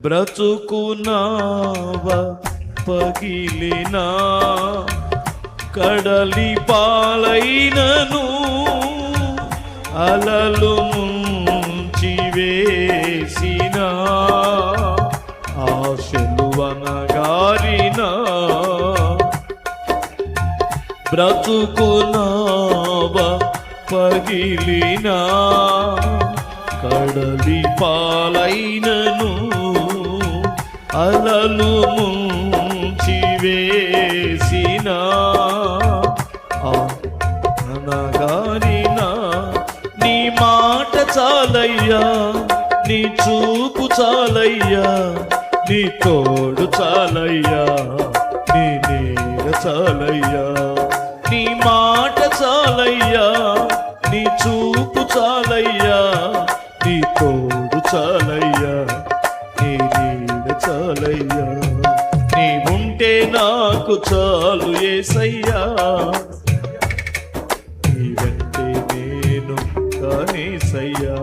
బ్రతుకునావ పగిలినా కడలి పాలైనను అలలు ముంచి వేసిన ఆశలు వనగారిన బ్రతుకునావ పగిలినా కడలి పాలైనను అలలు ముంచి వేసిన అనగారిన నీ మాట చాలయ్యా, నీ చూపు చాలయ్యా, నీ తోడు చాలయ్యా, నీ నీడ చాలయ్యా. నీ మాట చాలయ్యా, నీ చూపు చాలయ్యా, నీ తోడు చాలయ్యా, నీ నీడ చాలయ్యా. నీ ఉంటే నాకు చాలు యేసయ్యా, నీ వెంటే నేను కానేసయ్యా.